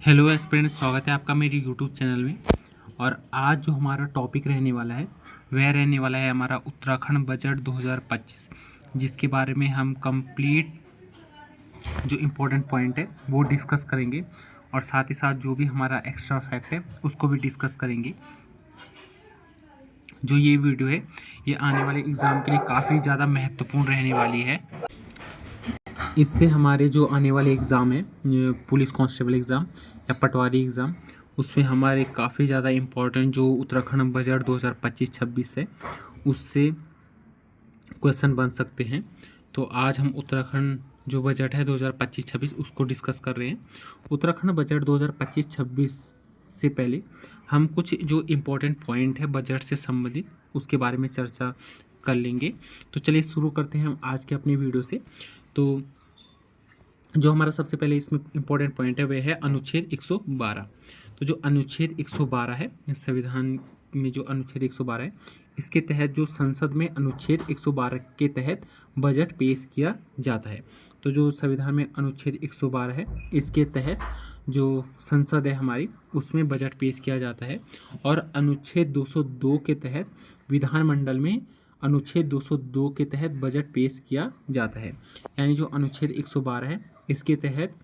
Hello aspirants, स्वागत है आपका मेरे यूट्यूब चैनल में। और आज जो हमारा टॉपिक रहने वाला है वह रहने वाला है हमारा उत्तराखंड बजट 2025, जिसके बारे में हम कंप्लीट जो इम्पोर्टेंट पॉइंट है वो डिस्कस करेंगे और साथ ही साथ जो भी हमारा एक्स्ट्रा फैक्ट है उसको भी डिस्कस करेंगे। जो ये वीडियो है ये आने वाले एग्ज़ाम के लिए काफ़ी ज़्यादा महत्वपूर्ण रहने वाली है। इससे हमारे जो आने वाले एग्ज़ाम है, पुलिस कांस्टेबल एग्ज़ाम या पटवारी एग्ज़ाम, उसमें हमारे काफ़ी ज़्यादा इम्पोर्टेंट जो उत्तराखंड बजट 2025-26 है उससे क्वेश्चन बन सकते हैं। तो आज हम उत्तराखंड जो बजट है 2025-26 उसको डिस्कस कर रहे हैं। उत्तराखंड बजट 2025-26 से पहले हम कुछ जो इम्पोर्टेंट पॉइंट है बजट से संबंधित उसके बारे में चर्चा कर लेंगे। तो चलिए शुरू करते हैं हम आज के अपनी वीडियो से। तो जो हमारा सबसे पहले इसमें इम्पोर्टेंट पॉइंट है वह है अनुच्छेद 112। तो जो अनुच्छेद 112 है संविधान में, जो अनुच्छेद 112 है इसके तहत जो संसद में अनुच्छेद 112 के तहत बजट पेश किया जाता है। तो जो संविधान में अनुच्छेद 112 है इसके तहत जो संसद है हमारी उसमें बजट पेश किया जाता है। और अनुच्छेद 202 के तहत विधानमंडल में अनुच्छेद 202 के तहत बजट पेश किया जाता है। यानी जो अनुच्छेद 112 है इसके तहत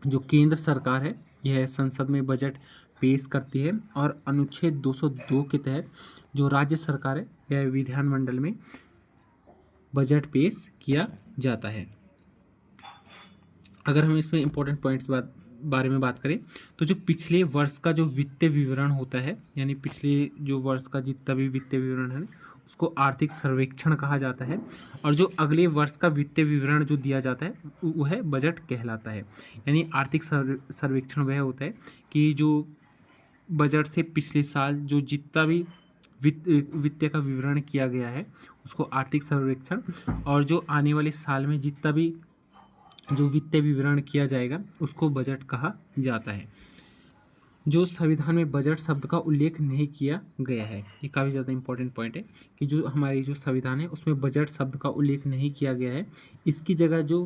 जो केंद्र सरकार है यह संसद में बजट पेश करती है, और अनुच्छेद 202 के तहत जो राज्य सरकार है यह विधानमंडल में बजट पेश किया जाता है। अगर हम इसमें इम्पोर्टेंट पॉइंट की बारे में बात करें तो जो पिछले वर्ष का जो वित्तीय विवरण होता है, यानी पिछले जो वर्ष का जितना भी वित्तीय विवरण है उसको आर्थिक सर्वेक्षण कहा जाता है। और जो अगले वर्ष का वित्तीय विवरण जो दिया जाता है वह बजट कहलाता है। यानी आर्थिक सर्वेक्षण वह होता है कि जो बजट से पिछले साल जो जितना भी वित्तीय का विवरण किया गया है उसको आर्थिक सर्वेक्षण, और जो आने वाले साल में जितना भी जो वित्तीय विवरण किया जाएगा उसको बजट कहा जाता है। जो संविधान में बजट शब्द का उल्लेख नहीं किया गया है, ये काफ़ी ज़्यादा इंपॉर्टेंट पॉइंट है कि जो हमारी जो संविधान है उसमें बजट शब्द का उल्लेख नहीं किया गया है। इसकी जगह जो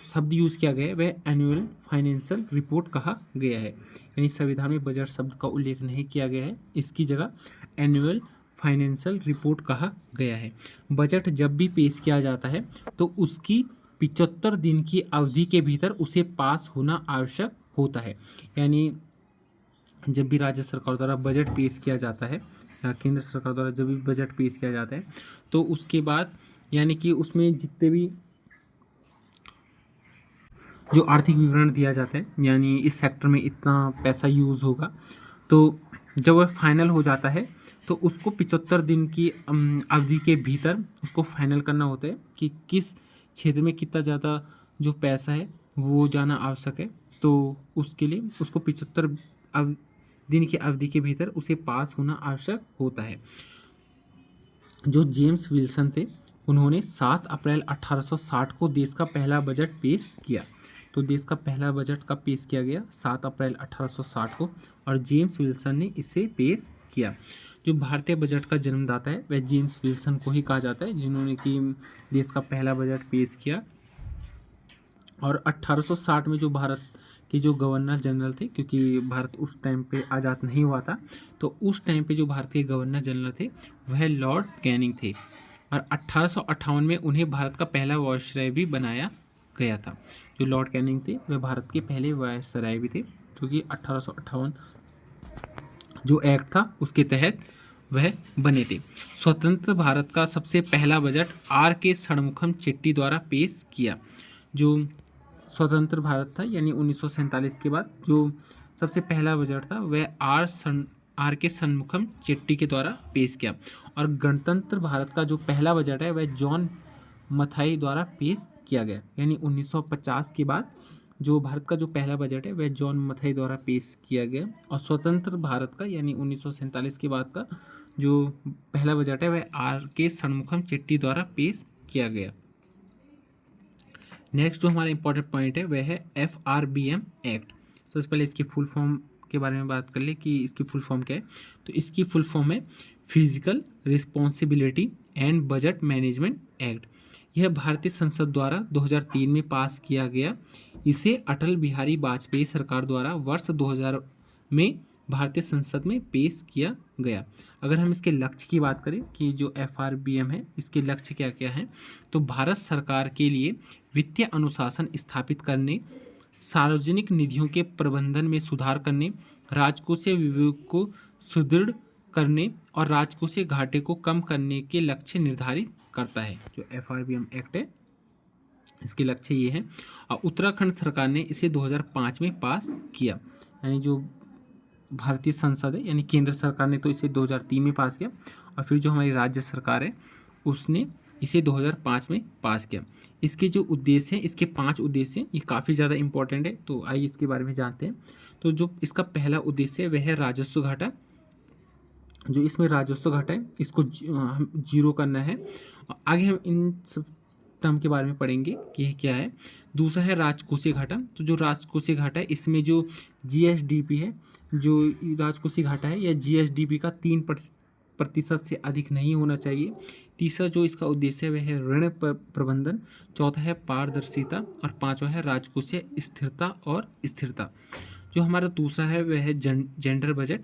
शब्द यूज़ किया गया है वह एनुअल फाइनेंशियल रिपोर्ट कहा गया है। यानी संविधान में बजट शब्द का उल्लेख नहीं किया गया है, इसकी जगह एनुअल फाइनेंशियल रिपोर्ट कहा गया है। बजट जब भी पेश किया जाता है तो उसकी 75 दिन की अवधि के भीतर उसे पास होना आवश्यक होता है। यानी जब भी राज्य सरकार द्वारा बजट पेश किया जाता है या केंद्र सरकार द्वारा जब भी बजट पेश किया जाता है तो उसके बाद यानी कि उसमें जितने भी जो आर्थिक विवरण दिया जाता है, यानी इस सेक्टर में इतना पैसा यूज़ होगा, तो जब वह फाइनल हो जाता है तो उसको 75 दिन की अवधि के भीतर उसको फाइनल करना होता है कि किस क्षेत्र में कितना ज़्यादा जो पैसा है वो जाना आवश्यक है। तो उसके लिए उसको 75 दिन की अवधि के भीतर उसे पास होना आवश्यक होता है। जो जेम्स विल्सन थे उन्होंने 7 अप्रैल 1860 को देश का पहला बजट पेश किया। तो देश का पहला बजट कब पेश किया गया? 7 अप्रैल 1860 को, और जेम्स विल्सन ने इसे पेश किया। जो भारतीय बजट का जन्मदाता है वह जेम्स विल्सन को ही कहा जाता है, जिन्होंने कि देश का पहला बजट पेश किया। और 1860 में जो भारत के जो गवर्नर जनरल थे, क्योंकि भारत उस टाइम पे आज़ाद नहीं हुआ था, तो उस टाइम पे जो भारत के गवर्नर जनरल थे वह लॉर्ड कैनिंग थे। और 1858 में उन्हें भारत का पहला वायसराय भी बनाया गया था। जो लॉर्ड कैनिंग थे वह भारत के पहले वायसराय भी थे, क्योंकि 1858 जो एक्ट था उसके तहत वह बने थे। स्वतंत्र भारत का सबसे पहला बजट R.K. षणमुखम चेट्टी द्वारा पेश किया। जो स्वतंत्र भारत था यानी 1947 के बाद जो सबसे पहला बजट था वह R.K. षणमुखम चेट्टी के द्वारा पेश किया। और गणतंत्र भारत का जो पहला बजट है वह जॉन मथाई द्वारा पेश किया गया। यानी 1950 के बाद जो भारत का जो पहला बजट है वह जॉन मथाई द्वारा पेश किया गया। और स्वतंत्र भारत का यानी 1947 के बाद का जो पहला बजट है वह R.K. षणमुखम चेट्टी द्वारा पेश किया गया। नेक्स्ट जो हमारा इंपॉर्टेंट पॉइंट है वह है FRBM एक्ट। तो इससे पहले इसकी फुल फॉर्म के बारे में बात कर ले कि इसकी फुल फॉर्म क्या है। तो इसकी फुल फॉर्म है physical responsibility and budget management act. यह भारतीय संसद द्वारा 2003 में पास किया गया इसे अटल बिहारी वाजपेयी सरकार द्वारा वर्ष 2000 में भारतीय संसद में पेश किया गया। अगर हम इसके लक्ष्य की बात करें कि जो FRBM है इसके लक्ष्य क्या क्या हैं, तो भारत सरकार के लिए वित्तीय अनुशासन स्थापित करने, सार्वजनिक निधियों के प्रबंधन में सुधार करने, राजकोषीय विवेक को सुदृढ़ करने और राजकोषीय घाटे को कम करने के लक्ष्य निर्धारित करता है। जो FRBM एक्ट है इसके लक्ष्य ये हैं। और उत्तराखंड सरकार ने इसे 2005 में पास किया, यानी जो भारतीय संसद है यानी केंद्र सरकार ने तो इसे 2003 में पास किया, और फिर जो हमारी राज्य सरकार है उसने इसे 2005 में पास किया। इसके जो उद्देश्य हैं, इसके 5 उद्देश्य हैं, ये काफ़ी ज़्यादा इंपॉर्टेंट है, तो आइए इसके बारे में जानते हैं। तो जो इसका पहला उद्देश्य है वह है राजस्व घाटा। जो इसमें राजस्व घाटा है इसको हम जीरो करना है। आगे हम इन सब टर्म के बारे में पढ़ेंगे कि यह क्या है। दूसरा है राजकोषीय घाटा। तो जो राजकोषीय घाटा है इसमें जो GSDP है, जो राजकोषीय घाटा है यह GSDP का 3% से अधिक नहीं होना चाहिए। तीसरा जो इसका उद्देश्य है वह है ऋण प्रबंधन। चौथा है पारदर्शिता और पांचवा है राजकोषीय स्थिरता और स्थिरता। जो हमारा दूसरा है वह है जेंडर बजट।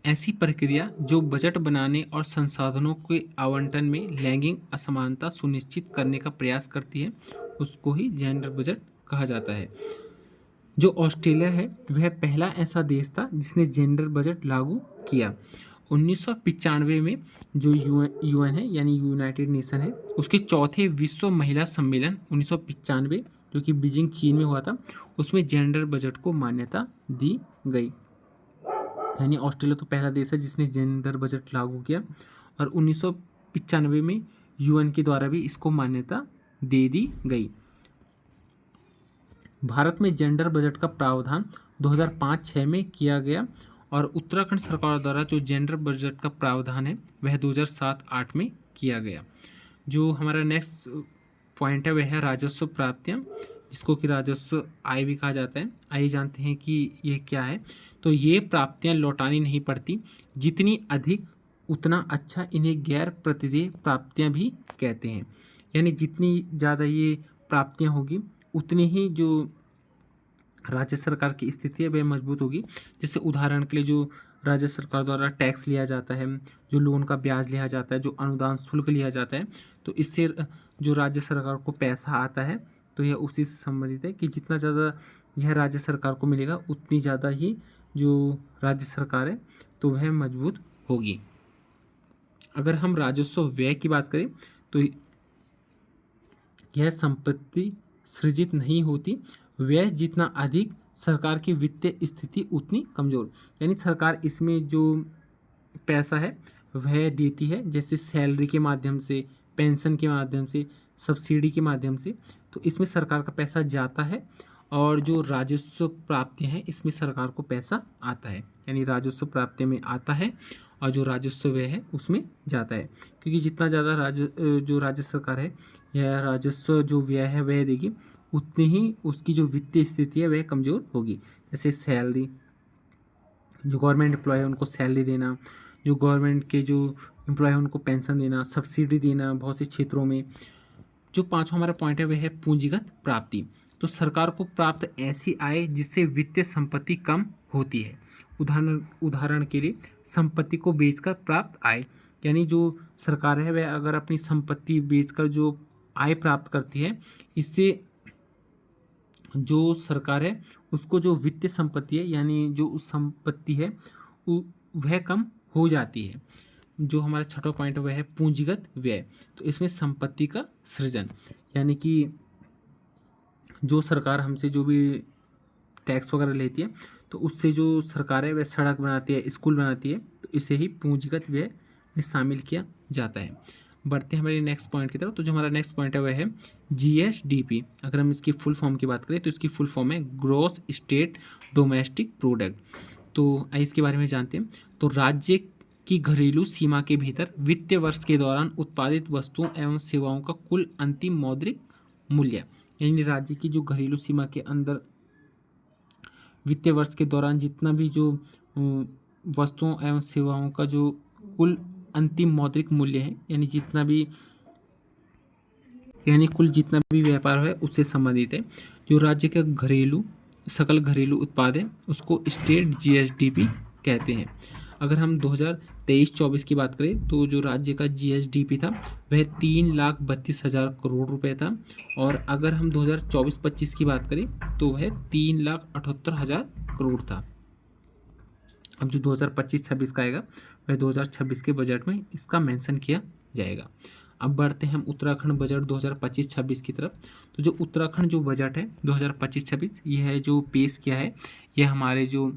ऐसी प्रक्रिया जो बजट बनाने और संसाधनों के आवंटन में लैंगिक असमानता सुनिश्चित करने का प्रयास करती है उसको ही जेंडर बजट कहा जाता है। जो ऑस्ट्रेलिया है वह पहला ऐसा देश था जिसने जेंडर बजट लागू किया। 1995 में जो UN है यानी यूनाइटेड नेशन है उसके चौथे विश्व महिला सम्मेलन 1995 जो कि बीजिंग चीन में हुआ था उसमें जेंडर बजट को मान्यता दी गई। यानी ऑस्ट्रेलिया तो पहला देश है जिसने जेंडर बजट लागू किया, और 1995 में UN के द्वारा भी इसको मान्यता दे दी गई। भारत में जेंडर बजट का प्रावधान 2005-06 में किया गया, और उत्तराखंड सरकार द्वारा जो जेंडर बजट का प्रावधान है वह 2007-08 में किया गया। जो हमारा नेक्स्ट पॉइंट है वह है राजस्व प्राप्तियाँ, जिसको कि राजस्व आय भी कहा जाता है। आइए जानते हैं कि ये क्या है। तो ये प्राप्तियाँ लौटानी नहीं पड़ती, जितनी अधिक उतना अच्छा। इन्हें गैर प्रतिदेय प्राप्तियाँ भी कहते हैं, यानी जितनी ज़्यादा ये प्राप्तियाँ होगी उतनी ही जो राज्य सरकार की स्थिति है वह मजबूत होगी। जैसे उदाहरण के लिए जो राज्य सरकार द्वारा टैक्स लिया जाता है, जो लोन का ब्याज लिया जाता है, जो अनुदान शुल्क लिया जाता है, तो इससे जो राज्य सरकार को पैसा आता है तो यह उसी से संबंधित है कि जितना ज़्यादा यह राज्य सरकार को मिलेगा उतनी ज़्यादा ही जो राज्य सरकार है तो वह मजबूत होगी। अगर हम राजस्व व्यय की बात करें तो यह संपत्ति सृजित नहीं होती। व्यय जितना अधिक सरकार की वित्तीय स्थिति उतनी कमज़ोर, यानी सरकार इसमें जो पैसा है वह देती है, जैसे सैलरी के माध्यम से, पेंशन के माध्यम से, सब्सिडी के माध्यम से, तो इसमें सरकार का पैसा जाता है। और जो राजस्व प्राप्तियाँ हैं इसमें सरकार को पैसा आता है, यानी राजस्व प्राप्तियों में आता है और जो राजस्व व्यय है उसमें जाता है। क्योंकि जितना ज़्यादा जो राज्य सरकार है या राजस्व जो व्यय है वह देगी उतनी ही उसकी जो वित्तीय स्थिति है वह कमज़ोर होगी। जैसे सैलरी, जो गवर्नमेंट एम्प्लॉय है उनको सैलरी देना, जो गवर्नमेंट के जो एम्प्लॉय है उनको पेंशन देना, सब्सिडी देना बहुत से क्षेत्रों में। जो पांचवा हमारा पॉइंट है वह है पूंजीगत प्राप्ति। तो सरकार को प्राप्त ऐसी आय जिससे वित्तीय संपत्ति कम होती है। उदाहरण के लिए संपत्ति को बेचकर प्राप्त आय, यानी जो सरकार है वह अगर अपनी संपत्ति बेचकर जो आय प्राप्त करती है, इससे जो सरकार है उसको जो वित्तीय संपत्ति है यानी जो उस संपत्ति है वह कम हो जाती है। जो हमारा छठा पॉइंट है वह है पूंजीगत व्यय। तो इसमें संपत्ति का सृजन, यानी कि जो सरकार हमसे जो भी टैक्स वगैरह लेती है तो उससे जो सरकार है वह सड़क बनाती है, स्कूल बनाती है, तो इसे ही पूंजीगत व्यय में शामिल किया जाता है। बढ़ते हैं हमारे नेक्स्ट पॉइंट की तरफ। तो जो हमारा नेक्स्ट पॉइंट है वह है GSDP। अगर हम इसकी फुल फॉर्म की बात करें तो इसकी फुल फॉर्म है ग्रॉस स्टेट डोमेस्टिक प्रोडक्ट। तो आइए इसके बारे में जानते हैं। तो राज्य की घरेलू सीमा के भीतर वित्तीय वर्ष के दौरान उत्पादित वस्तुओं एवं सेवाओं का कुल अंतिम मौद्रिक मूल्य, यानी राज्य की जो घरेलू सीमा के अंदर वित्तीय वर्ष के दौरान जितना भी जो वस्तुओं एवं सेवाओं का जो कुल अंतिम मौद्रिक मूल्य है, यानी जितना भी यानी कुल जितना भी व्यापार है उससे संबंधित है। जो राज्य का सकल घरेलू उत्पाद है उसको स्टेट जीएसडीपी कहते हैं। अगर हम 2023-24 की बात करें तो जो राज्य का जीएसडीपी था वह 3,32,000 करोड़ रुपए था, और अगर हम 2024-25 की बात करें तो वह 3,78,000 करोड़ था। अब जो 2025-26 का आएगा वह 2026 के बजट में इसका मेंशन किया जाएगा। अब बढ़ते हैं हम उत्तराखंड बजट 2025-26 की तरफ। तो जो उत्तराखंड जो बजट है 2025-26 यह है जो पेश किया है, यह हमारे जो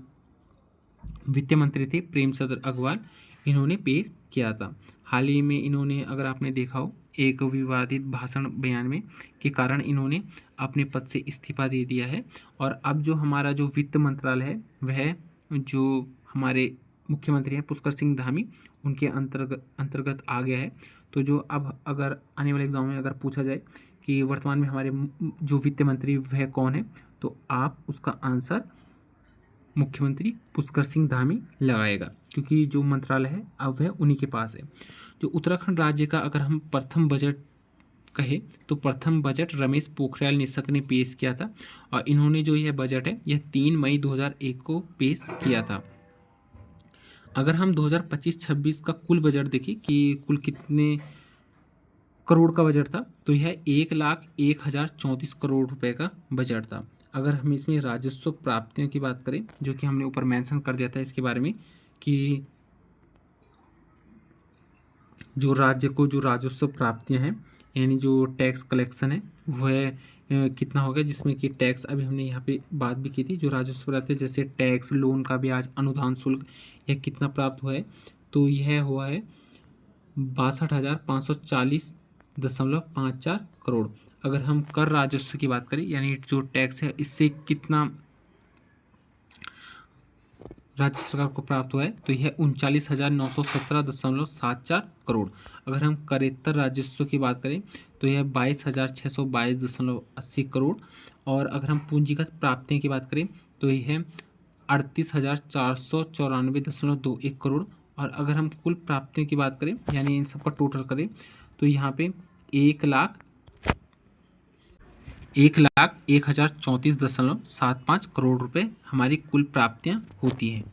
वित्त मंत्री थे प्रेमचंद अग्रवाल, इन्होंने पेश किया था। हाल ही में इन्होंने, अगर आपने देखा हो, एक विवादित भाषण बयान में के कारण इन्होंने अपने पद से इस्तीफा दे दिया है, और अब जो हमारा जो वित्त मंत्रालय है वह जो हमारे मुख्यमंत्री हैं पुष्कर सिंह धामी उनके अंतर्गत आ गया है। तो जो अब अगर आने वाले एग्जाम में अगर पूछा जाए कि वर्तमान में हमारे जो वित्त मंत्री वह कौन है, तो आप उसका आंसर मुख्यमंत्री पुष्कर सिंह धामी लगाएगा, क्योंकि जो मंत्रालय है अब वह उन्हीं के पास है। जो उत्तराखंड राज्य का अगर हम प्रथम बजट कहे तो प्रथम बजट रमेश पोखरियाल निशंक ने पेश किया था, और इन्होंने जो यह बजट है यह 3 मई 2001 को पेश किया था। अगर हम 2025-26 का कुल बजट देखें कि कुल कितने करोड़ का बजट था, तो यह 1,01,034 करोड़ रुपए का बजट था। अगर हम इसमें राजस्व प्राप्तियों की बात करें, जो कि हमने ऊपर मेंशन कर दिया था इसके बारे में कि जो राज्य को जो राजस्व प्राप्तियां हैं यानी जो टैक्स कलेक्शन है वह कितना हो गया, जिसमें कि टैक्स अभी हमने यहाँ पे बात भी की थी, जो राजस्व प्राप्ति जैसे टैक्स, लोन का ब्याज, अनुदान शुल्क, यह कितना प्राप्त हुआ है, तो यह हुआ है 62,540.54 करोड़। अगर हम कर राजस्व की बात करें यानी जो टैक्स है इससे कितना राज्य सरकार को प्राप्त हुआ है, तो यह 39,917.74 करोड़। अगर हम करेत्तर राजस्व की बात करें तो यह 22,622.80 करोड़। और अगर हम पूंजीगत प्राप्तियों की बात करें तो यह 38,494.21 करोड़। और अगर हम कुल प्राप्तियों की बात करें यानी इन सबका टोटल करें तो यहाँ पे 1,01,34.75 करोड़ रुपए हमारी कुल प्राप्तियां होती हैं।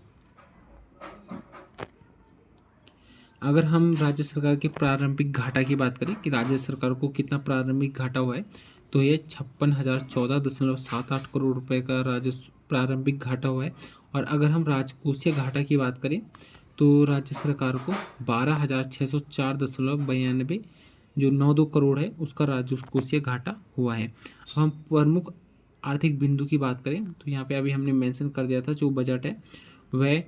अगर हम राज्य सरकार के प्रारंभिक घाटा की बात करें कि राज्य सरकार को कितना प्रारंभिक घाटा हुआ है, तो ये 56,014.78 करोड़ रुपए का राजस्व प्रारंभिक घाटा हुआ है। और अगर हम राजकोषीय घाटा की बात करें तो राज्य सरकार को 12,604.92 जो 92 करोड़ है उसका राजकोषीय घाटा हुआ है। अब हम प्रमुख आर्थिक बिंदु की बात करें तो यहाँ पे अभी हमने मेंशन कर दिया था, जो बजट है वह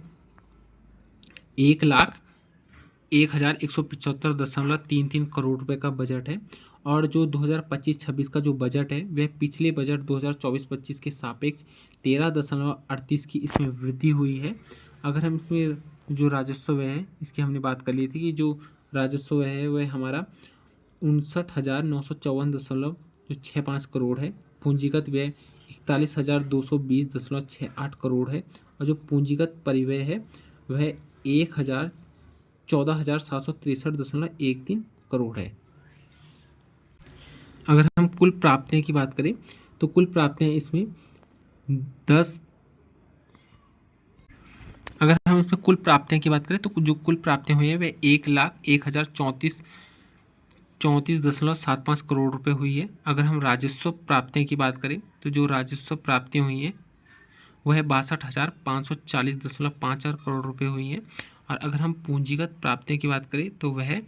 1,01,175.33 करोड़ रुपए का बजट है। और जो 2025-26 का जो बजट है वह पिछले बजट 2024-25 के सापेक्ष 13.38 की इसमें वृद्धि हुई है। अगर हम इसमें जो राजस्व व्यय है इसकी हमने बात कर ली थी कि जो राजस्व व्यय है वह हमारा 59,954.65 करोड़ है। पूंजीगत व्यय 41,220.68 करोड़ है। और जो पूंजीगत परिव्यय है वह 14,763.13 करोड़ है। अगर हम कुल प्राप्तियों की बात करें तो कुल प्राप्तियां इसमें 10 अगर हम इसमें कुल प्राप्तियों की बात करें तो जो कुल प्राप्तियां हुई है वह 1,01,034.75 करोड़ रुपए हुई है। अगर हम राजस्व प्राप्तियों की बात करें तो जो राजस्व प्राप्तियां हुई है वह 62,540.54 करोड़ रुपए हुई है। और अगर हम पूंजीगत प्राप्तियों की बात करें तो वह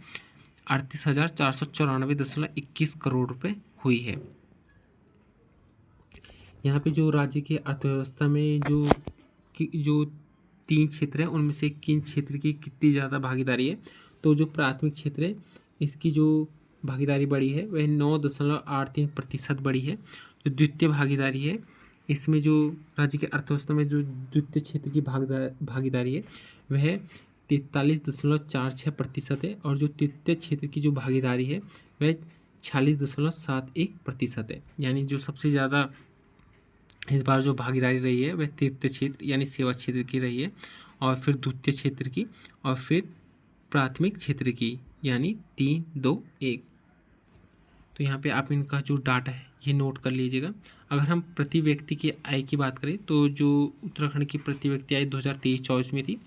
38,494.21 करोड़ रुपए हुई है। यहाँ पे जो राज्य की अर्थव्यवस्था में जो 3 क्षेत्र हैं उनमें से किन क्षेत्र की कितनी ज़्यादा भागीदारी है, तो जो प्राथमिक क्षेत्र है इसकी जो भागीदारी बढ़ी है वह 9.83% बढ़ी है। जो द्वितीय भागीदारी है इसमें जो राज्य की अर्थव्यवस्था में जो द्वितीय क्षेत्र की भागीदारी है वह 43.46% है। और जो तृतीय क्षेत्र की जो भागीदारी है वह 46.71% है। यानी जो सबसे ज़्यादा इस बार जो भागीदारी रही है वह तृतीय क्षेत्र यानी सेवा क्षेत्र की रही है, और फिर द्वितीय क्षेत्र की, और फिर प्राथमिक क्षेत्र की, यानी 3, 2, 1। तो यहाँ पे आप इनका जो डाटा है ये नोट कर लीजिएगा। अगर हम प्रति व्यक्ति की आय की बात करें तो जो उत्तराखंड की प्रति व्यक्ति आय 2023-24 में थी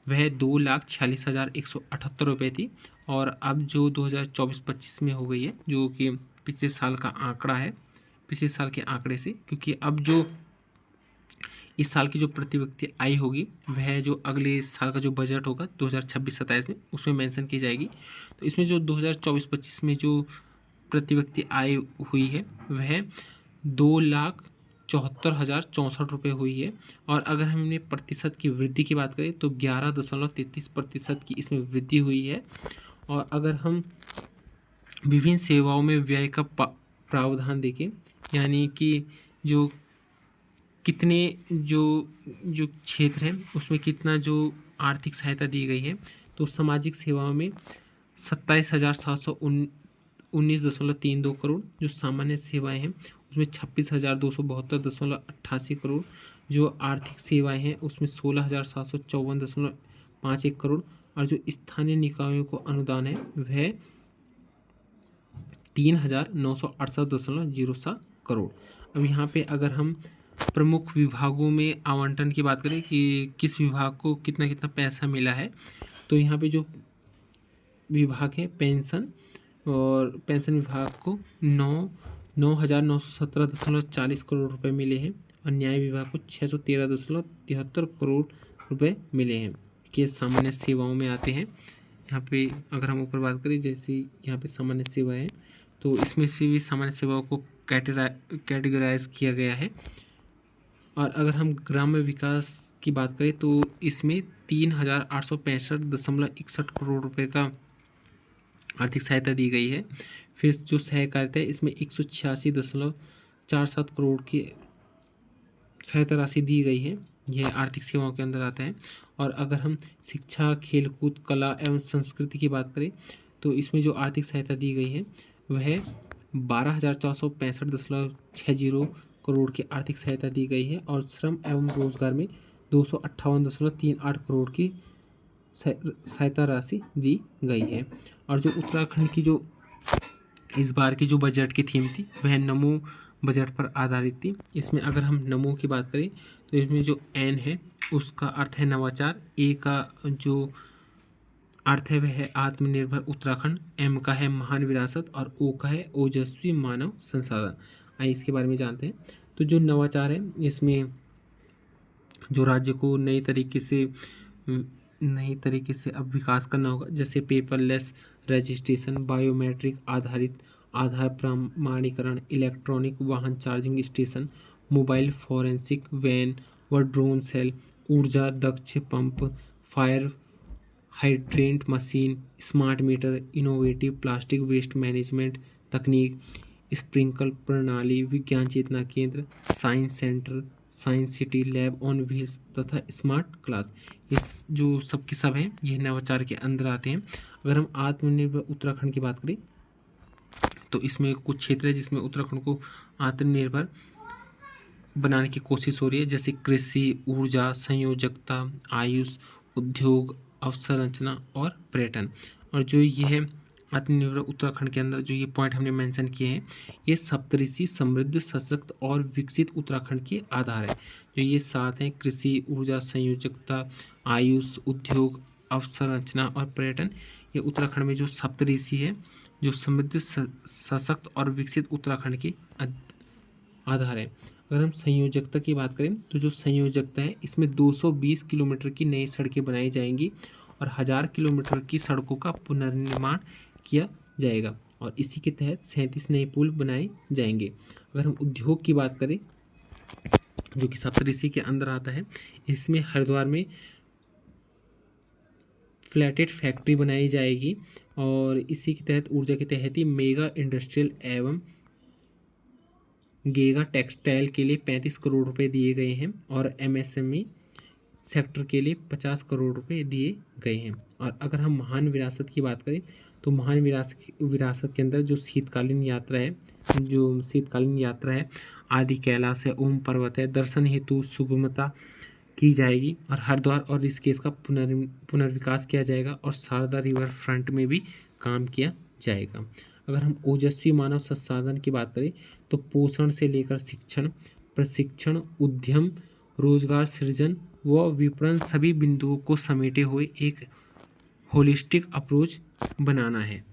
वह 2,46,178 रुपये थी, और अब जो 2024-25 में हो गई है, जो कि पिछले साल का आंकड़ा है, पिछले साल के आंकड़े से, क्योंकि अब जो इस साल की जो प्रति व्यक्ति आय होगी वह जो अगले साल का जो बजट होगा 2026-27 में उसमें मेंशन की जाएगी। तो इसमें जो 2024-25 में जो प्रति व्यक्ति आय हुई है वह 2,74,064 रुपये हुई है। और अगर हमने प्रतिशत की वृद्धि की बात करें तो 11.33% की इसमें वृद्धि हुई है। और अगर हम विभिन्न सेवाओं में व्यय का प्रावधान देखें, यानी कि जो कितने जो जो क्षेत्र हैं उसमें कितना जो आर्थिक सहायता दी गई है, तो सामाजिक सेवाओं में 27,719.32 करोड़ जो सामान्य सेवाएं हैं, उसमें 26,272.88 करोड़ जो आर्थिक सेवाएं हैं, उसमें 16,754.51 करोड़, और जो स्थानीय निकायों को अनुदान है वह 3,968.07 करोड़। अब यहाँ पे अगर हम प्रमुख विभागों में आवंटन की बात करें कि किस विभाग को कितना कितना पैसा मिला है, तो यहाँ पे जो विभाग है पेंशन, और पेंशन विभाग को 9,917.40 करोड़ रुपए मिले हैं, और न्याय विभाग को 613.73 करोड़ रुपए मिले हैं, कि सामान्य सेवाओं में आते हैं। यहाँ पे अगर हम ऊपर बात करें, जैसे यहाँ पे सामान्य सेवाएं, तो इसमें से भी सामान्य सेवाओं को कैटेगराइज किया गया है। और अगर हम ग्राम्य विकास की बात करें तो इसमें 3,865.61 करोड़ रुपए का आर्थिक सहायता दी गई है। फिर जो सहकारिता है इसमें 186.47 करोड़ की सहायता राशि दी गई है, यह आर्थिक सेवाओं के अंदर आता है। और अगर हम शिक्षा, खेलकूद, कला एवं संस्कृति की बात करें तो इसमें जो आर्थिक सहायता दी गई है वह 12,465.60 करोड़ की आर्थिक सहायता दी गई है। और श्रम एवं रोजगार में 258.38 करोड़ की सहायता राशि दी गई है। और जो उत्तराखंड की जो इस बार की जो बजट की थीम थी वह नमो बजट पर आधारित थी। इसमें अगर हम नमो की बात करें तो इसमें जो एन है उसका अर्थ है नवाचार, ए का जो अर्थ है वह है आत्मनिर्भर उत्तराखंड, एम का है महान विरासत, और ओ का है ओजस्वी मानव संसाधन। आइए इसके बारे में जानते हैं। तो जो नवाचार है इसमें जो राज्य को नई तरीके से अब विकास करना होगा, जैसे पेपरलेस रजिस्ट्रेशन, बायोमेट्रिक आधारित आधार प्रमाणीकरण, इलेक्ट्रॉनिक वाहन charging station, mobile forensic van व ड्रोन सेल, ऊर्जा दक्ष pump, fire hydrant machine, smart meter, innovative plastic waste management तकनीक, स्प्रिंकल प्रणाली, विज्ञान चेतना केंद्र, science centre, science city, lab on wheels तथा स्मार्ट क्लास, ये जो सब के सब हैं ये नवाचार के अंदर आते हैं। अगर हम आत्मनिर्भर उत्तराखंड की बात करें तो इसमें कुछ क्षेत्र है जिसमें उत्तराखंड को आत्मनिर्भर बनाने की कोशिश हो रही है, जैसे कृषि, ऊर्जा, संयोजकता, आयुष, उद्योग, अवसंरचना और पर्यटन। और जो ये है आत्मनिर्भर उत्तराखंड के अंदर जो ये पॉइंट हमने मेंशन किए हैं, ये सप्तऋषि समृद्ध, सशक्त और विकसित उत्तराखंड के आधार है। जो ये 7 हैं, कृषि, ऊर्जा, संयोजकता, आयुष, उद्योग, अवसंरचना और पर्यटन, ये उत्तराखंड में जो सप्तऋषि है, जो समृद्ध, सशक्त और विकसित उत्तराखंड के आधार है। अगर हम संयोजकता की बात करें तो जो संयोजकता है इसमें 220 किलोमीटर की नई सड़कें बनाई जाएंगी और 1000 किलोमीटर की सड़कों का पुनर्निर्माण किया जाएगा, और इसी के तहत 37 नए पुल बनाए जाएंगे। अगर हम उद्योग की बात करें जो कि सप्तऋषि के अंदर आता है, इसमें हरिद्वार में फ्लैटेड फैक्ट्री बनाई जाएगी, और इसी के तहत ऊर्जा के तहत ही मेगा इंडस्ट्रियल एवं गेगा टेक्सटाइल के लिए 35 करोड़ रुपए दिए गए हैं, और एमएसएमई सेक्टर के लिए 50 करोड़ रुपए दिए गए हैं। और अगर हम महान विरासत की बात करें तो महान विरासत के अंदर जो शीतकालीन यात्रा है आदि कैलाश है, ओम पर्वत है, दर्शन हेतु सुगमता की जाएगी, और हरिद्वार और ऋषिकेश का पुनर्विकास किया जाएगा, और शारदा रिवर फ्रंट में भी काम किया जाएगा। अगर हम ओजस्वी मानव संसाधन की बात करें तो पोषण से लेकर शिक्षण, प्रशिक्षण, उद्यम, रोजगार सृजन व विपणन सभी बिंदुओं को समेटे हुए एक होलिस्टिक अप्रोच बनाना है।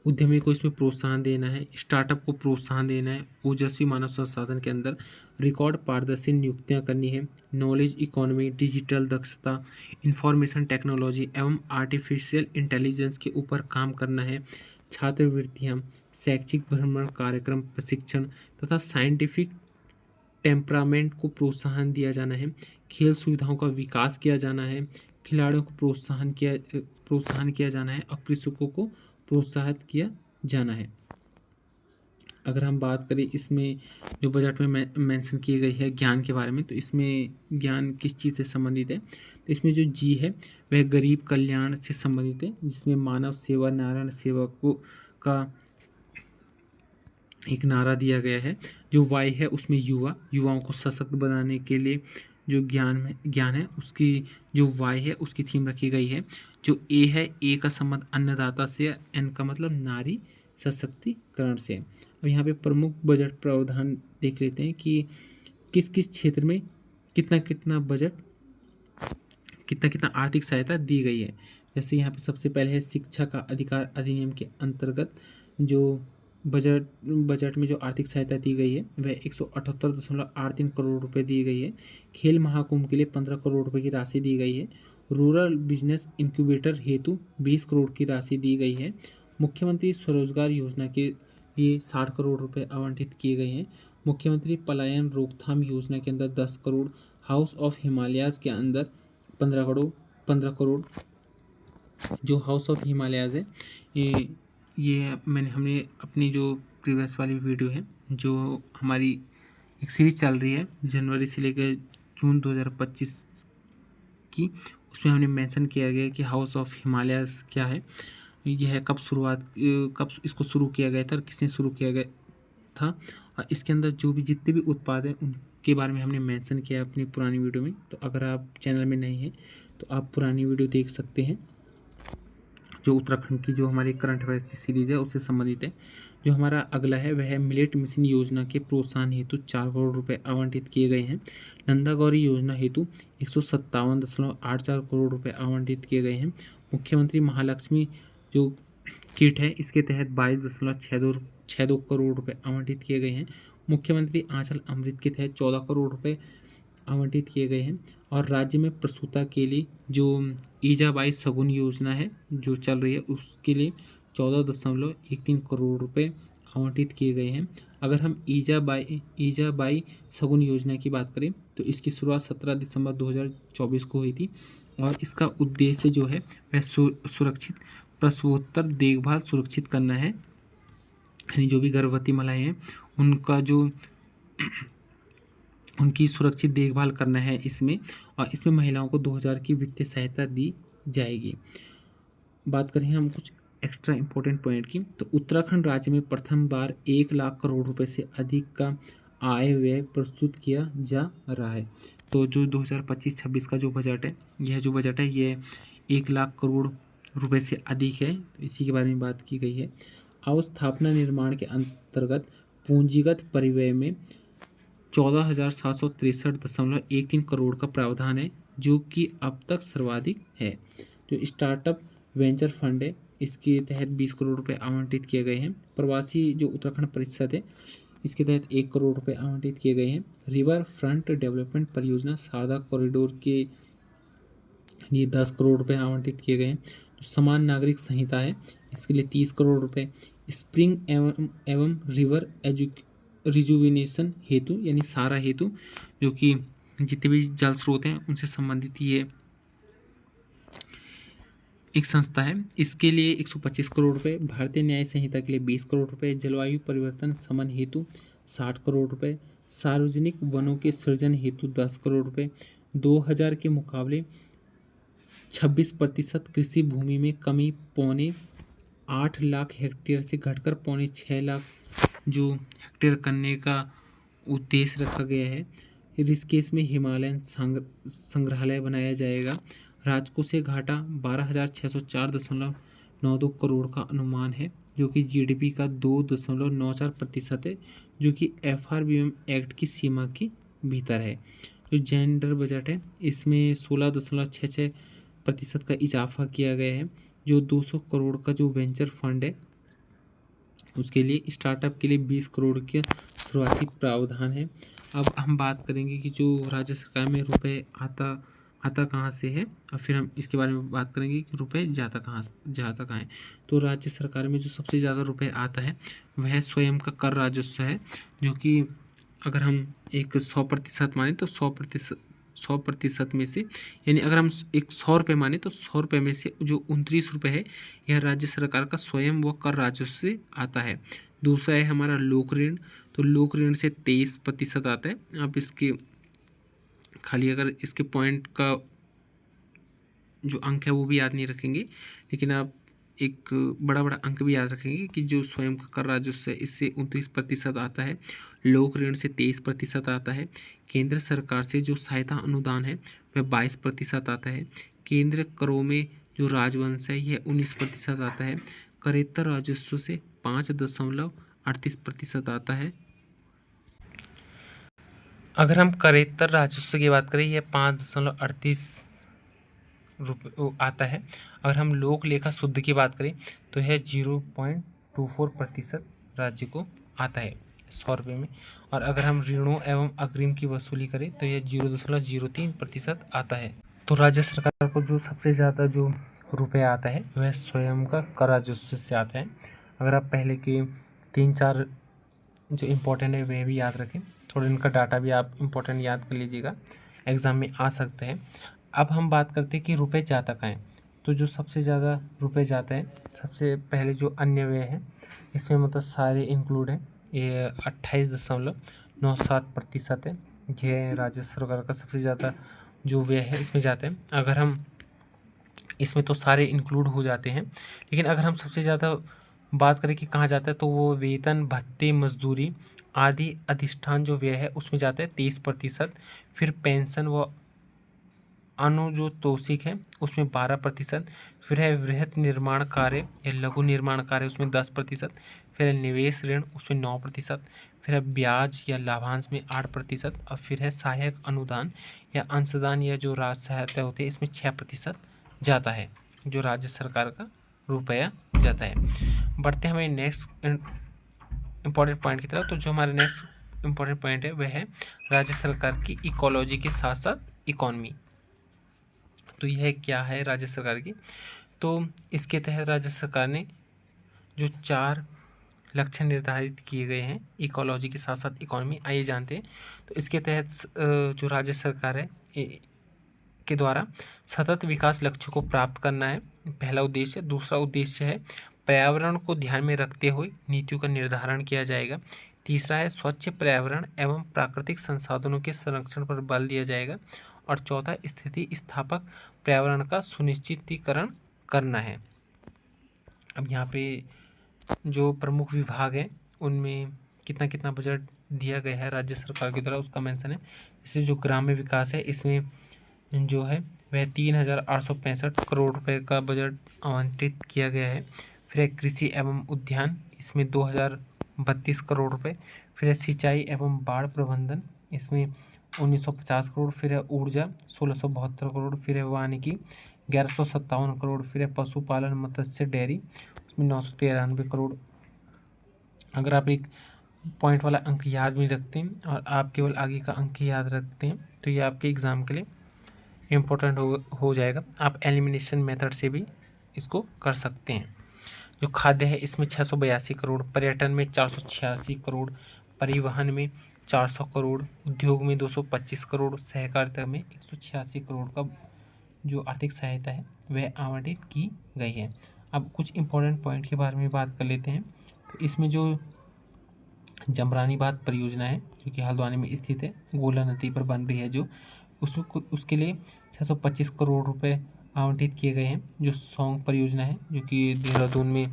उद्यमी को इसमें प्रोत्साहन देना है, स्टार्टअप को प्रोत्साहन देना है, ओजस्वी मानव संसाधन के अंदर रिकॉर्ड पारदर्शी नियुक्तियां करनी है, नॉलेज इकोनॉमी, डिजिटल दक्षता, इंफॉर्मेशन टेक्नोलॉजी एवं आर्टिफिशियल इंटेलिजेंस के ऊपर काम करना है, छात्रवृत्तियां, शैक्षिक भ्रमण कार्यक्रम, प्रशिक्षण तथा साइंटिफिक टेम्परामेंट को प्रोत्साहन दिया जाना है, खेल सुविधाओं का विकास किया जाना है, खिलाड़ियों को प्रोत्साहन किया जाना है और कृषकों को प्रोत्साहित किया जाना है। अगर हम बात करें इसमें जो बजट में मेंशन की गई है ज्ञान के बारे में, तो इसमें ज्ञान किस चीज़ से संबंधित है, तो इसमें जो जी है वह गरीब कल्याण से संबंधित है, जिसमें मानव सेवा नारायण सेवा को का एक नारा दिया गया है। जो वाई है उसमें युवाओं को सशक्त बनाने के लिए जो ज्ञान है उसकी जो वाई है उसकी थीम रखी गई है। जो ए है, ए का संबंध अन्नदाता से, एन का मतलब नारी सशक्तिकरण से। अब यहाँ पे प्रमुख बजट प्रावधान देख लेते हैं कि किस किस क्षेत्र में कितना कितना बजट, कितना कितना आर्थिक सहायता दी गई है। जैसे यहाँ पे सबसे पहले है शिक्षा का अधिकार अधिनियम के अंतर्गत जो बजट में जो आर्थिक सहायता दी गई है वह 178.83 करोड़ रुपए दी गई है। खेल महाकुंभ के लिए 15 करोड़ रुपए की राशि दी गई है। रूरल बिजनेस इंक्यूबेटर हेतु 20 करोड़ की राशि दी गई है। मुख्यमंत्री स्वरोजगार योजना के लिए 60 करोड़ रुपए आवंटित किए गए हैं। मुख्यमंत्री पलायन रोकथाम योजना के अंदर 10 करोड़, हाउस ऑफ हिमालयाज़ के अंदर 15 करोड़। जो हाउस ऑफ हिमालयाज़ है ये हमने अपनी जो प्रीवियस वाली वीडियो है, जो हमारी एक सीरीज चल रही है जनवरी से लेकर जून 2025 की, उसमें हमने मेंशन किया गया कि हाउस ऑफ हिमालयाज़ क्या है, यह कब इसको शुरू किया गया था और किसने शुरू किया गया था, और इसके अंदर जो भी जितने भी उत्पाद हैं उनके बारे में हमने मेंशन किया अपनी पुरानी वीडियो में। तो अगर आप चैनल में नहीं हैं तो आप पुरानी वीडियो देख सकते हैं, जो उत्तराखंड की जो हमारी करंट अफेयर्स की सीरीज़ है उससे संबंधित है। जो हमारा अगला है वह है मिलेट मिशन योजना के प्रोत्साहन हेतु 4 करोड़ रुपए आवंटित किए गए हैं। नंदा गौरी योजना हेतु 157.84 करोड़ रुपए आवंटित किए गए हैं। मुख्यमंत्री महालक्ष्मी जो किट है इसके तहत 22.62 करोड़ रुपए आवंटित किए गए हैं। मुख्यमंत्री आंचल अमृत के तहत 14 करोड़ रुपए आवंटित किए गए हैं। और राज्य में प्रसूता के लिए जो ईजाबाई सगुन योजना है जो चल रही है उसके लिए 14.13 करोड़ रुपए आवंटित किए गए हैं। अगर हम ईजाबाई सगुन योजना की बात करें तो इसकी शुरुआत 17 दिसंबर 2024 को हुई थी और इसका उद्देश्य जो है वह सुरक्षित प्रसवोत्तर देखभाल सुरक्षित करना है, यानी जो भी गर्भवती महिलाएं हैं उनका जो उनकी सुरक्षित देखभाल करना है इसमें, और इसमें महिलाओं को 2000 की वित्तीय सहायता दी जाएगी। बात करें हम कुछ एक्स्ट्रा इम्पोर्टेंट पॉइंट की, तो उत्तराखंड राज्य में प्रथम बार 1 लाख करोड़ रुपए से अधिक का आय व्यय प्रस्तुत किया जा रहा है। तो जो 2025-26 का जो बजट है, यह जो बजट है ये 1 लाख करोड़ रुपए से अधिक है, तो इसी के बारे में बात की गई है। अवस्थापना निर्माण के अंतर्गत पूंजीगत परिव्यय में 14,763.13 करोड़ का प्रावधान है, जो कि अब तक सर्वाधिक है। जो स्टार्टअप वेंचर फंड है इसके तहत 20 करोड़ रुपए आवंटित किए गए हैं। प्रवासी जो उत्तराखंड परिषद है इसके तहत 1 करोड़ रुपए आवंटित किए गए हैं। रिवर फ्रंट डेवलपमेंट परियोजना शारदा कॉरिडोर के लिए 10 करोड़ रुपए आवंटित किए गए हैं। जो समान नागरिक संहिता है इसके लिए 30 करोड़ रुपए। स्प्रिंग एवं रिवर रिजुविनेशन हेतु यानी सारा हेतु, जो कि जितने भी जल स्रोत हैं उनसे संबंधित ये एक संस्था है, इसके लिए 125 करोड़ रुपए। भारतीय न्याय संहिता के लिए 20 करोड़ रुपए। जलवायु परिवर्तन समन हेतु 60 करोड़ रुपए। सार्वजनिक वनों के सृजन हेतु 10 करोड़ रुपए। 2000 के मुकाबले 26% कृषि भूमि में कमी, 8.25 लाख हेक्टेयर से घटकर 6.25 लाख जो हेक्टेयर करने का उद्देश्य रखा गया है। ऋषिकेश में हिमालयन संग्रहालय बनाया जाएगा। राजकोषीय घाटा 12,604 92 करोड़ का अनुमान है, जो कि जीडीपी का 2.94% है, जो कि एफआरबीएम एक्ट की सीमा के भीतर है। जो जेंडर बजट है इसमें 16.66% का इजाफा किया गया है। जो 200 करोड़ का जो वेंचर फंड है उसके लिए स्टार्टअप के लिए 20 करोड़ के शुरुआती प्रावधान है। अब हम बात करेंगे कि जो राज्य सरकार में रुपए आता कहाँ से है, और फिर हम इसके बारे में बात करेंगे कि रुपए जाता कहाँ है। तो राज्य सरकार में जो सबसे ज़्यादा रुपए आता है वह स्वयं का कर राजस्व है, जो कि अगर हम एक 100% माने तो 100% में से, यानी अगर हम एक 100 रुपये माने तो 100 रुपये में से जो 29 रुपये है यह राज्य सरकार का स्वयं व कर राजस्व से आता है। दूसरा है हमारा लोक ऋण, तो लोक ऋण से 23% आता है। आप इसके खाली अगर इसके पॉइंट का जो अंक है वो भी याद नहीं रखेंगे, लेकिन आप एक बड़ा अंक भी याद रखेंगे कि जो स्वयं का कर राजस्व है इससे 29% आता है, लोक ऋण से 23% आता है, केंद्र सरकार से जो सहायता अनुदान है वह 22% आता है, केंद्र करों में जो राजवंश है यह 19% आता है, करेत्तर राजस्व से 5.38% आता है। अगर हम करेत्तर राजस्व की बात करें यह 5.38 रुपये आता है। अगर हम लोक लेखा शुद्ध की बात करें तो यह 0.24% राज्य को आता है 100 रुपये में। और अगर हम ऋणों एवं अग्रिम की वसूली करें तो यह 0.03% आता है। तो राज्य सरकार को जो सबसे ज़्यादा जो रुपये आता है वह स्वयं का कर राजस्व से आता है। अगर आप पहले के 3-4 जो इम्पोर्टेंट है वह भी याद रखें, थोड़ा इनका डाटा भी आप इम्पोर्टेंट याद कर लीजिएगा, एग्ज़ाम में आ सकते हैं। अब हम बात करते हैं कि रुपए जाता कहाँ है। तो जो सबसे ज़्यादा रुपए जाते हैं सबसे पहले जो अन्य व्यय है इसमें मतलब सारे इंक्लूड हैं, ये 28.97% है। यह राज्य सरकार का सबसे ज़्यादा जो व्यय है इसमें जाते हैं। अगर हम इसमें तो सारे इंक्लूड हो जाते हैं, लेकिन अगर हम सबसे ज़्यादा बात करें कि कहाँ जाता है तो वो वेतन भत्ते मजदूरी आदि अधिष्ठान जो व्यय है उसमें जाता है 23%। फिर पेंशन व अनुजोतोषिक है उसमें 12%। फिर है वृहत निर्माण कार्य या लघु निर्माण कार्य उसमें 10%। फिर है निवेश ऋण उसमें 9%। फिर है ब्याज या लाभांश में 8%। और फिर है सहायक अनुदान या अंशदान या जो राज्य सहायता होती है इसमें 6% जाता है, जो राज्य सरकार का रुपया जाता है। बढ़ते हैं हमें नेक्स्ट इम्पॉर्टेंट पॉइंट की तरफ। तो जो हमारा नेक्स्ट इम्पॉर्टेंट पॉइंट है वह है राज्य सरकार की इकोलॉजी के साथ साथ इकॉनमी। तो यह क्या है राज्य सरकार की, तो इसके तहत राज्य सरकार ने जो 4 लक्ष्य निर्धारित किए गए हैं इकोलॉजी के साथ साथ इकॉनमी, आइए जानते हैं। तो इसके तहत जो राज्य सरकार है के द्वारा सतत विकास लक्ष्य को प्राप्त करना है, पहला उद्देश्य। दूसरा उद्देश्य है पर्यावरण को ध्यान में रखते हुए नीतियों का निर्धारण किया जाएगा। तीसरा है स्वच्छ पर्यावरण एवं प्राकृतिक संसाधनों के संरक्षण पर बल दिया जाएगा। और चौथा स्थिति स्थापक पर्यावरण का सुनिश्चितीकरण करना है। अब यहाँ पे जो प्रमुख विभाग हैं उनमें कितना कितना बजट दिया गया है राज्य सरकार की तरफ उसका मेंशन है। जैसे जो ग्राम्य विकास है इसमें जो है वह 3,865 करोड़ रुपए का बजट आवंटित किया गया है। फिर कृषि एवं उद्यान इसमें 2,032 करोड़ रुपए। फिर सिंचाई एवं बाढ़ प्रबंधन इसमें 1,950 करोड़। फिर है ऊर्जा 1,672 करोड़। फिर है वानिकी 1,157 करोड़। फिर है पशुपालन मत्स्य डेयरी उसमें 993 करोड़। अगर आप एक पॉइंट वाला अंक याद भी रखते हैं और आप केवल आगे का अंक याद रखते हैं तो ये आपके एग्ज़ाम के लिए इम्पोर्टेंट हो जाएगा। आप एलिमिनेशन मेथड से भी इसको कर सकते हैं। जो खाद्य है इसमें 682 करोड़, पर्यटन में 486 करोड़, परिवहन में 400 करोड़, उद्योग में 225 करोड़, सहकारिता में 186 करोड़ का जो आर्थिक सहायता है वह आवंटित की गई है। अब कुछ इम्पोर्टेंट पॉइंट के बारे में बात कर लेते हैं। तो इसमें जो जमरानी बांध परियोजना है जो कि हल्द्वानी में स्थित है, गोला नदी पर बन रही है, जो उसके लिए 625 करोड़ रुपए आवंटित किए गए हैं। जो सौंग परियोजना है जो कि देहरादून में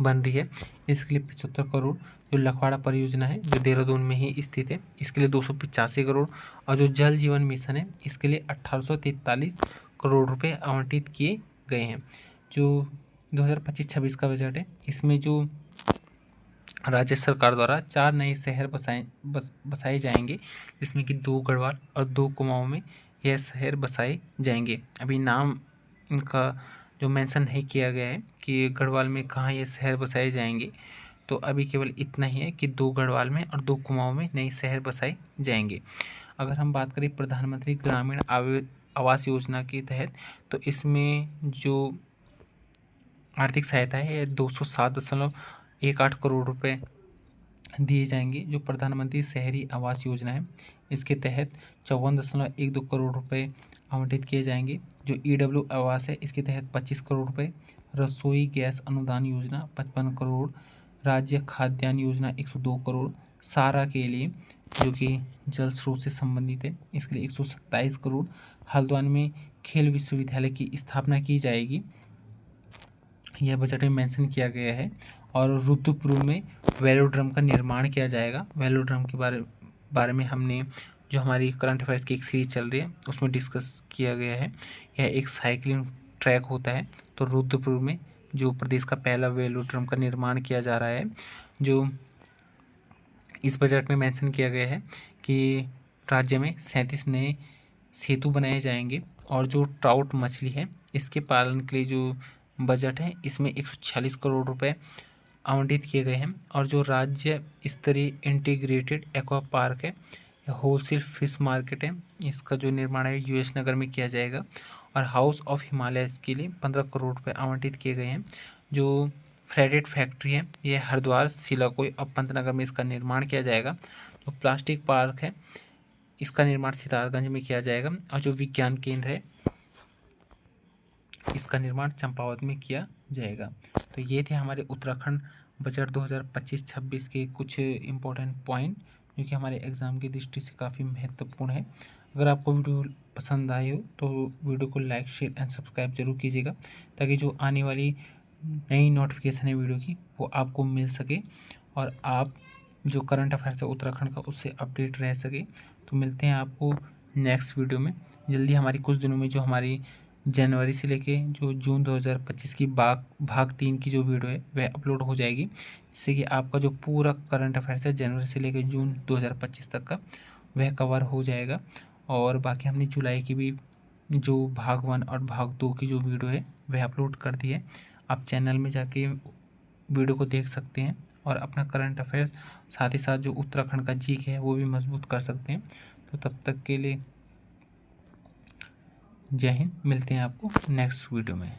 बन रही है इसके लिए 75 करोड़। जो लखवाड़ा परियोजना है जो देहरादून में ही स्थित है इसके लिए 285 करोड़। और जो जल जीवन मिशन है इसके लिए 1843 करोड़ रुपए आवंटित किए गए हैं। जो 2025-26 का बजट है, इसमें जो राज्य सरकार द्वारा 4 नए शहर बसाए जाएंगे, जिसमें कि 2 गढ़वाल और 2 कुमाऊं में यह शहर बसाए जाएंगे। अभी नाम इनका जो मेंशन नहीं किया गया है कि गढ़वाल में कहाँ ये शहर बसाए जाएंगे, तो अभी केवल इतना ही है कि 2 गढ़वाल में और 2 कुमाऊं में नए शहर बसाए जाएंगे। अगर हम बात करें प्रधानमंत्री ग्रामीण आवास योजना के तहत, तो इसमें जो आर्थिक सहायता है 207.18 करोड़ रुपए दिए जाएंगे। जो प्रधानमंत्री शहरी आवास योजना है, इसके तहत 54.12 करोड़ रुपए आवंटित किए जाएंगे। जो EW आवास है, इसके तहत 25 करोड़ रुपए। रसोई गैस अनुदान योजना 55 करोड़। राज्य खाद्यान्न योजना 102 करोड़। सारा के लिए, जो कि जल स्रोत से संबंधित है, इसके लिए 127 करोड़। हल्द्वानी में खेल विश्वविद्यालय की स्थापना की जाएगी, यह बजट में मेंशन किया गया है। और रुद्रपुर में वेलोड्रम का निर्माण किया जाएगा। वेलोड्रम के बारे में हमने जो हमारी करंट अफेयर्स की एक सीरीज चल रही है उसमें डिस्कस किया गया है। यह एक साइकिलिंग ट्रैक होता है। तो रुद्रपुर में जो प्रदेश का पहला वेलोड्रम का निर्माण किया जा रहा है, जो इस बजट में मेंशन किया गया है कि राज्य में 37 नए सेतु बनाए जाएंगे। और जो ट्राउट मछली है, इसके पालन के लिए जो बजट है, इसमें 146 करोड़ रुपए आवंटित किए गए हैं। और जो राज्य स्तरीय इंटीग्रेटेड एक्वा पार्क है, होलसेल फिश मार्केट है, इसका जो निर्माण है US नगर में किया जाएगा। और हाउस ऑफ हिमालयस के लिए 15 करोड़ रुपए आवंटित किए गए हैं। जो फ्रेडेट फैक्ट्री है, ये हरिद्वार, सिलाकोई और पंतनगर में इसका निर्माण किया जाएगा। जो प्लास्टिक पार्क है, इसका निर्माण सितारगंज में किया जाएगा। और जो विज्ञान केंद्र है, इसका निर्माण चंपावत में किया जाएगा। तो ये थे हमारे उत्तराखंड बजट 2025-26 के कुछ इम्पोर्टेंट पॉइंट, जो कि हमारे एग्ज़ाम की दृष्टि से काफ़ी महत्वपूर्ण है। अगर आपको वीडियो पसंद आए हो तो वीडियो को लाइक, शेयर एंड सब्सक्राइब जरूर कीजिएगा, ताकि जो आने वाली नई नोटिफिकेशन है वीडियो की वो आपको मिल सके और आप जो करंट अफेयर्स है उत्तराखंड का उससे अपडेट रह सके। तो मिलते हैं आपको नेक्स्ट वीडियो में जल्दी। हमारी कुछ दिनों में जो हमारी जनवरी से लेके जो जून 2025 की भाग 3 की जो वीडियो है वह अपलोड हो जाएगी, जिससे कि आपका जो पूरा करंट अफेयर्स है जनवरी से लेकर जून 2025 तक का वह कवर हो जाएगा। और बाकी हमने जुलाई की भी जो भाग 1 और भाग 2 की जो वीडियो है वह अपलोड कर दी है। आप चैनल में जाके वीडियो को देख सकते हैं और अपना करंट अफेयर्स साथ ही साथ जो उत्तराखंड का जीके है वो भी मजबूत कर सकते हैं। तो तब तक के लिए जय हिंद, मिलते हैं आपको नेक्स्ट वीडियो में।